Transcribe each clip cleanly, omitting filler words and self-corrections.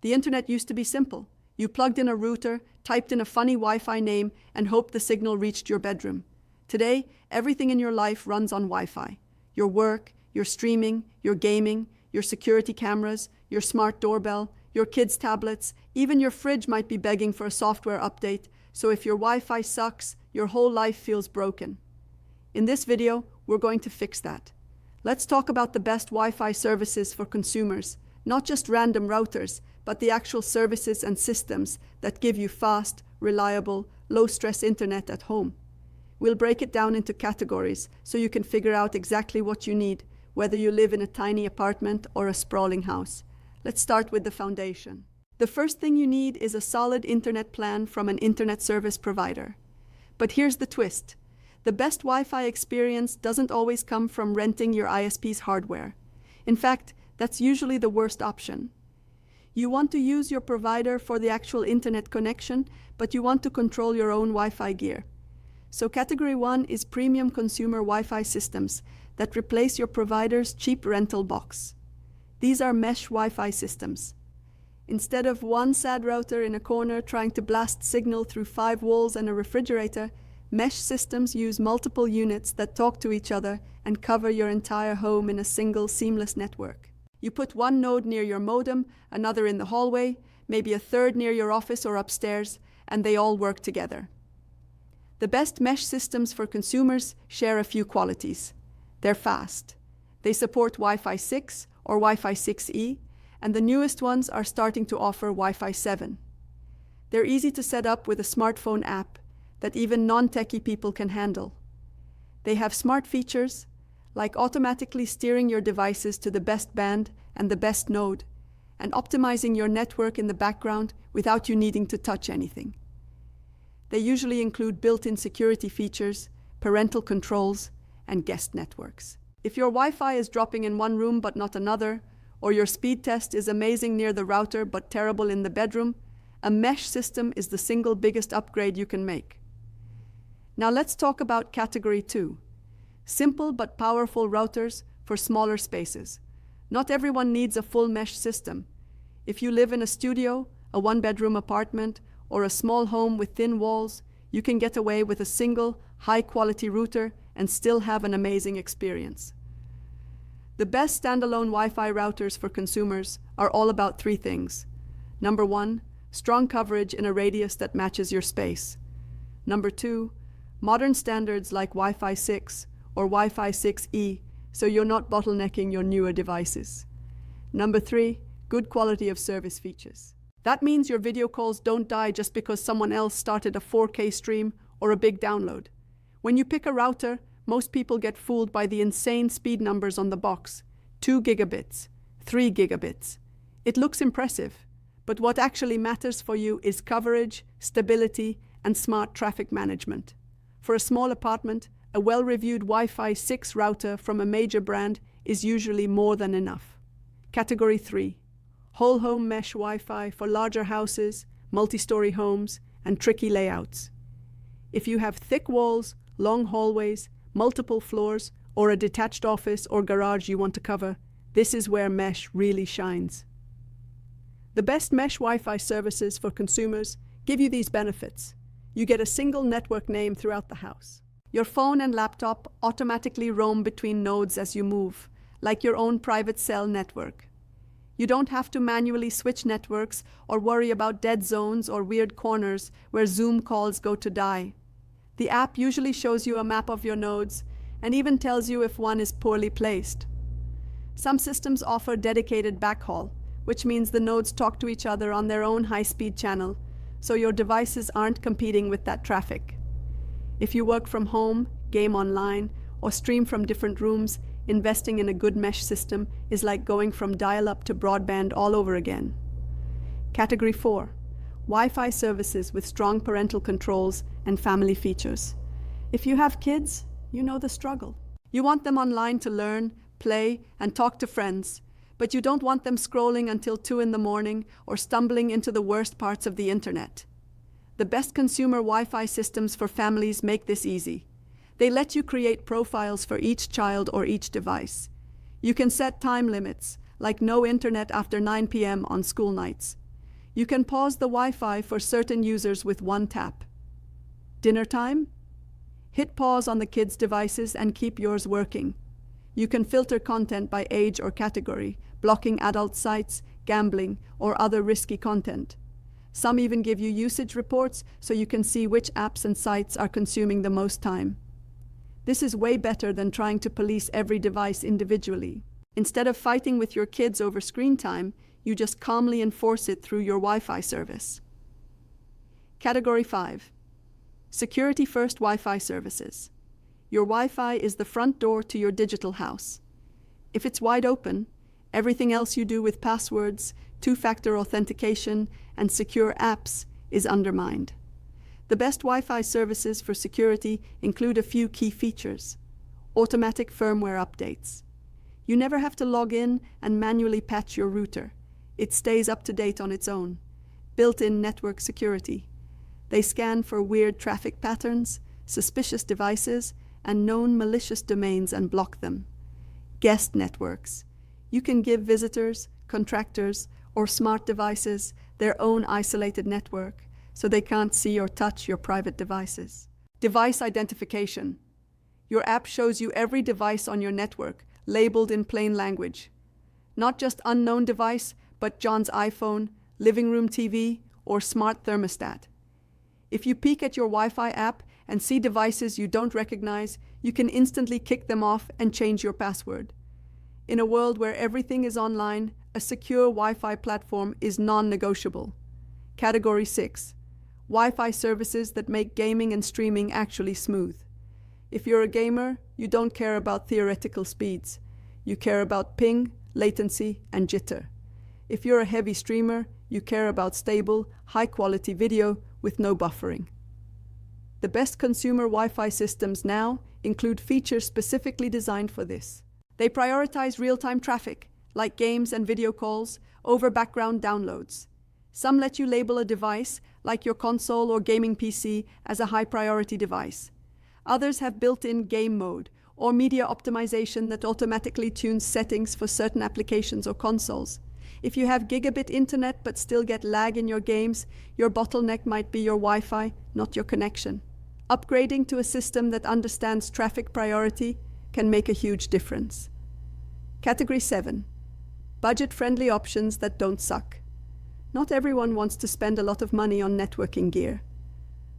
The internet used to be simple. You plugged in a router, typed in a funny Wi-Fi name, and hoped the signal reached your bedroom. Today, everything in your life runs on Wi-Fi. Your work, your streaming, your gaming, your security cameras, your smart doorbell, your kids' tablets, even your fridge might be begging for a software update, so if your Wi-Fi sucks, your whole life feels broken. In this video, we're going to fix that. Let's talk about the best Wi-Fi services for consumers, not just random routers, but the actual services and systems that give you fast, reliable, low-stress internet at home. We'll break it down into categories so you can figure out exactly what you need, whether you live in a tiny apartment or a sprawling house. Let's start with the foundation. The first thing you need is a solid internet plan from an internet service provider. But here's the twist. The best Wi-Fi experience doesn't always come from renting your ISP's hardware. In fact, that's usually the worst option. You want to use your provider for the actual internet connection, but you want to control your own Wi-Fi gear. So category 1 is premium consumer Wi-Fi systems that replace your provider's cheap rental box. These are mesh Wi-Fi systems. Instead of one sad router in a corner trying to blast signal through 5 walls and a refrigerator, mesh systems use multiple units that talk to each other and cover your entire home in a single seamless network. You put one node near your modem, another in the hallway, maybe a third near your office or upstairs, and they all work together. The best mesh systems for consumers share a few qualities. They're fast. They support Wi-Fi 6 or Wi-Fi 6E, and the newest ones are starting to offer Wi-Fi 7. They're easy to set up with a smartphone app that even non-techie people can handle. They have smart features, like automatically steering your devices to the best band and the best node, and optimizing your network in the background without you needing to touch anything. They usually include built-in security features, parental controls, and guest networks. If your Wi-Fi is dropping in one room but not another, or your speed test is amazing near the router but terrible in the bedroom, a mesh system is the single biggest upgrade you can make. Now let's talk about category 2. Simple but powerful routers for smaller spaces. Not everyone needs a full mesh system. If you live in a studio, a one-bedroom apartment, or a small home with thin walls, you can get away with a single, high-quality router and still have an amazing experience. The best standalone Wi-Fi routers for consumers are all about 3 things. Number 1, strong coverage in a radius that matches your space. Number 2, modern standards like Wi-Fi 6 or Wi-Fi 6E, so you're not bottlenecking your newer devices. Number 3, good quality of service features. That means your video calls don't die just because someone else started a 4K stream or a big download. When you pick a router, most people get fooled by the insane speed numbers on the box. 2 gigabits, 3 gigabits. It looks impressive, but what actually matters for you is coverage, stability, and smart traffic management. For a small apartment, a well-reviewed Wi-Fi 6 router from a major brand is usually more than enough. Category 3. Whole home mesh Wi-Fi for larger houses, multi-story homes, and tricky layouts. If you have thick walls, long hallways, multiple floors, or a detached office or garage you want to cover, this is where mesh really shines. The best mesh Wi-Fi services for consumers give you these benefits. You get a single network name throughout the house. Your phone and laptop automatically roam between nodes as you move, like your own private cell network. You don't have to manually switch networks or worry about dead zones or weird corners where Zoom calls go to die. The app usually shows you a map of your nodes and even tells you if one is poorly placed. Some systems offer dedicated backhaul, which means the nodes talk to each other on their own high-speed channel, so your devices aren't competing with that traffic. If you work from home, game online, or stream from different rooms, investing in a good mesh system is like going from dial-up to broadband all over again. Category 4. Wi-Fi services with strong parental controls and family features. If you have kids, you know the struggle. You want them online to learn, play, and talk to friends, but you don't want them scrolling until 2 in the morning or stumbling into the worst parts of the internet. The best consumer Wi-Fi systems for families make this easy. They let you create profiles for each child or each device. You can set time limits, like no internet after 9 p.m. on school nights. You can pause the Wi-Fi for certain users with one tap. Dinner time? Hit pause on the kids' devices and keep yours working. You can filter content by age or category, blocking adult sites, gambling, or other risky content. Some even give you usage reports so you can see which apps and sites are consuming the most time. This is way better than trying to police every device individually. Instead of fighting with your kids over screen time, you just calmly enforce it through your Wi-Fi service. Category 5. Security First Wi-Fi Services. Your Wi-Fi is the front door to your digital house. If it's wide open, everything else you do with passwords, two-factor authentication, and secure apps is undermined. The best Wi-Fi services for security include a few key features. Automatic firmware updates. You never have to log in and manually patch your router. It stays up to date on its own. Built-in network security. They scan for weird traffic patterns, suspicious devices, and known malicious domains and block them. Guest networks. You can give visitors, contractors, or smart devices their own isolated network, so they can't see or touch your private devices. Device identification. Your app shows you every device on your network, labeled in plain language. Not just unknown device, but John's iPhone, living room TV, or smart thermostat. If you peek at your Wi-Fi app and see devices you don't recognize, you can instantly kick them off and change your password. In a world where everything is online, a secure Wi-Fi platform is non-negotiable. Category 6. Wi-Fi services that make gaming and streaming actually smooth. If you're a gamer, you don't care about theoretical speeds. You care about ping, latency, and jitter. If you're a heavy streamer, you care about stable, high-quality video with no buffering. The best consumer Wi-Fi systems now include features specifically designed for this. They prioritize real-time traffic, like games and video calls, over background downloads. Some let you label a device, like your console or gaming PC, as a high-priority device. Others have built-in game mode or media optimization that automatically tunes settings for certain applications or consoles. If you have gigabit internet but still get lag in your games, your bottleneck might be your Wi-Fi, not your connection. Upgrading to a system that understands traffic priority can make a huge difference. Category 7. Budget-friendly options that don't suck. Not everyone wants to spend a lot of money on networking gear.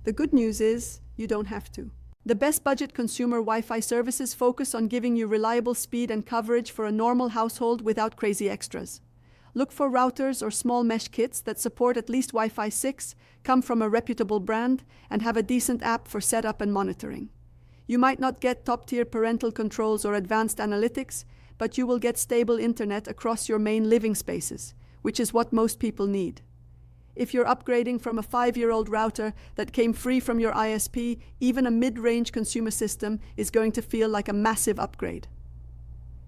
The good news is, you don't have to. The best budget consumer Wi-Fi services focus on giving you reliable speed and coverage for a normal household without crazy extras. Look for routers or small mesh kits that support at least Wi-Fi 6, come from a reputable brand, and have a decent app for setup and monitoring. You might not get top-tier parental controls or advanced analytics, but you will get stable internet across your main living spaces, which is what most people need. If you're upgrading from a 5-year-old router that came free from your ISP, even a mid-range consumer system is going to feel like a massive upgrade.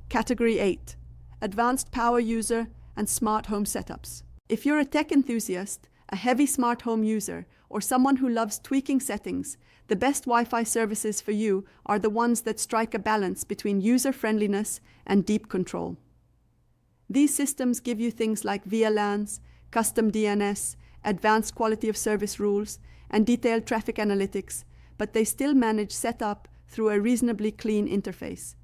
Category 8. Advanced power user and smart home setups. If you're a tech enthusiast, a heavy smart home user, or someone who loves tweaking settings, the best Wi-Fi services for you are the ones that strike a balance between user-friendliness and deep control. These systems give you things like VLANs, custom DNS, advanced quality of service rules, and detailed traffic analytics, but they still manage setup through a reasonably clean interface.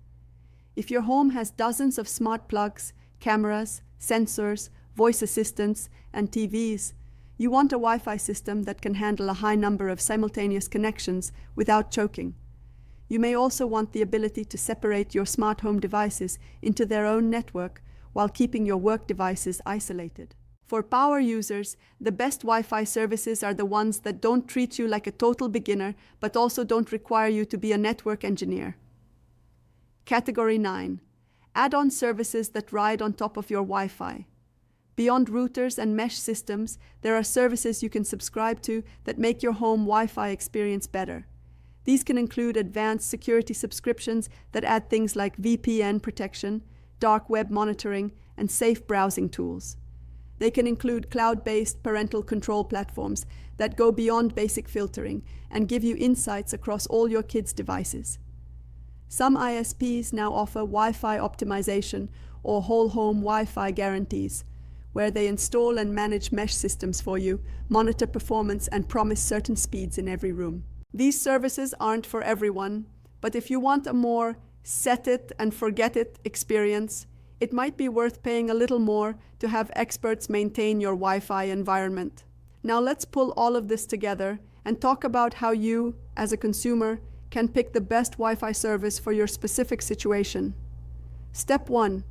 If your home has dozens of smart plugs, cameras, sensors, voice assistants, and TVs, you want a Wi-Fi system that can handle a high number of simultaneous connections without choking. You may also want the ability to separate your smart home devices into their own network while keeping your work devices isolated. For power users, the best Wi-Fi services are the ones that don't treat you like a total beginner, but also don't require you to be a network engineer. Category 9. Add-on services that ride on top of your Wi-Fi. Beyond routers and mesh systems, there are services you can subscribe to that make your home Wi-Fi experience better. These can include advanced security subscriptions that add things like VPN protection, dark web monitoring, and safe browsing tools. They can include cloud-based parental control platforms that go beyond basic filtering and give you insights across all your kids' devices. Some ISPs now offer Wi-Fi optimization or whole home Wi-Fi guarantees, where they install and manage mesh systems for you, monitor performance, and promise certain speeds in every room. These services aren't for everyone, but if you want a more set it and forget it experience, it might be worth paying a little more to have experts maintain your Wi-Fi environment. Now let's pull all of this together and talk about how you, as a consumer, can pick the best Wi-Fi service for your specific situation. Step 1.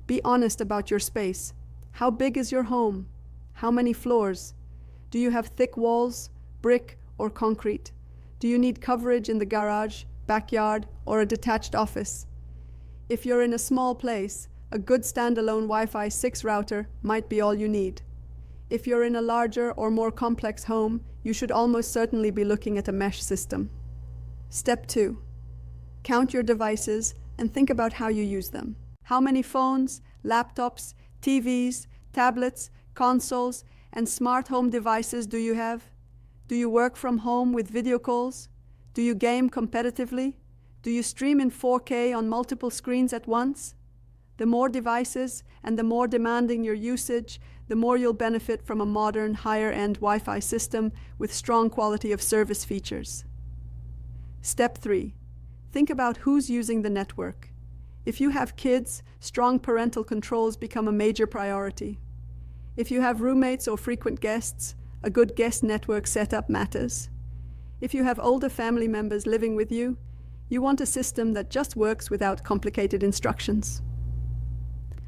Be honest about your space. How big is your home? How many floors? Do you have thick walls, brick, or concrete? Do you need coverage in the garage, backyard, or a detached office? If you're in a small place, a good standalone Wi-Fi 6 router might be all you need. If you're in a larger or more complex home, you should almost certainly be looking at a mesh system. Step 2. Count your devices and think about how you use them. How many phones, laptops, TVs, tablets, consoles, and smart home devices do you have? Do you work from home with video calls? Do you game competitively? Do you stream in 4K on multiple screens at once? The more devices and the more demanding your usage, the more you'll benefit from a modern, higher-end Wi-Fi system with strong quality of service features. Step 3. Think about who's using the network. If you have kids, strong parental controls become a major priority. If you have roommates or frequent guests, a good guest network setup matters. If you have older family members living with you, you want a system that just works without complicated instructions.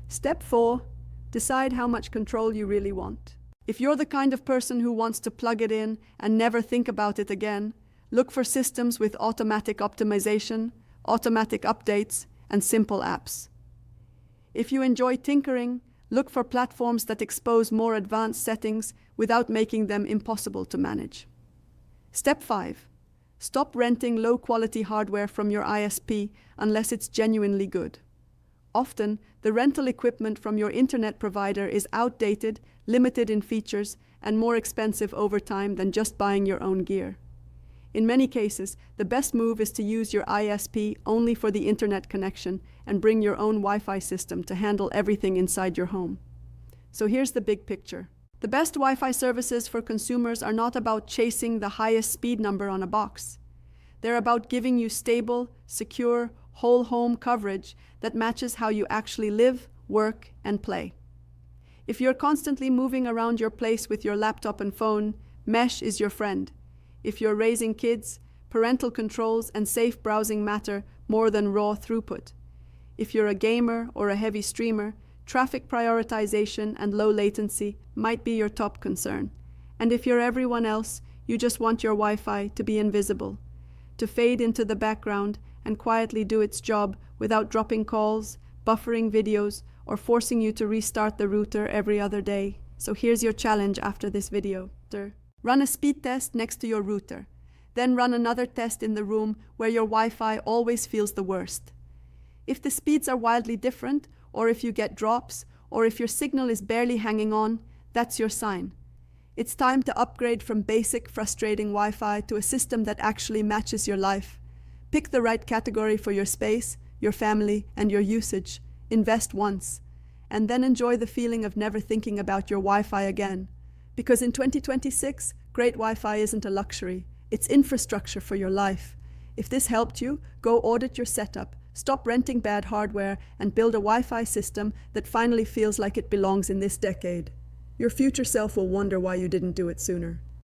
Step 4. Decide how much control you really want. If you're the kind of person who wants to plug it in and never think about it again, look for systems with automatic optimization, automatic updates, and simple apps. If you enjoy tinkering, look for platforms that expose more advanced settings without making them impossible to manage. Step 5. Stop renting low-quality hardware from your ISP unless it's genuinely good. Often, the rental equipment from your internet provider is outdated, limited in features, and more expensive over time than just buying your own gear. In many cases, the best move is to use your ISP only for the internet connection and bring your own Wi-Fi system to handle everything inside your home. So here's the big picture. The best Wi-Fi services for consumers are not about chasing the highest speed number on a box. They're about giving you stable, secure, whole home coverage that matches how you actually live, work, and play. If you're constantly moving around your place with your laptop and phone, mesh is your friend. If you're raising kids, parental controls and safe browsing matter more than raw throughput. If you're a gamer or a heavy streamer, traffic prioritization and low latency might be your top concern. And if you're everyone else, you just want your Wi-Fi to be invisible, to fade into the background and quietly do its job without dropping calls, buffering videos, or forcing you to restart the router every other day. So here's your challenge after this video. Run a speed test next to your router. Then run another test in the room where your Wi-Fi always feels the worst. If the speeds are wildly different, or if you get drops, or if your signal is barely hanging on, that's your sign. It's time to upgrade from basic, frustrating Wi-Fi to a system that actually matches your life. Pick the right category for your space, your family, and your usage. Invest once, and then enjoy the feeling of never thinking about your Wi-Fi again. Because in 2026, great Wi-Fi isn't a luxury. It's infrastructure for your life. If this helped you, go audit your setup, stop renting bad hardware, and build a Wi-Fi system that finally feels like it belongs in this decade. Your future self will wonder why you didn't do it sooner.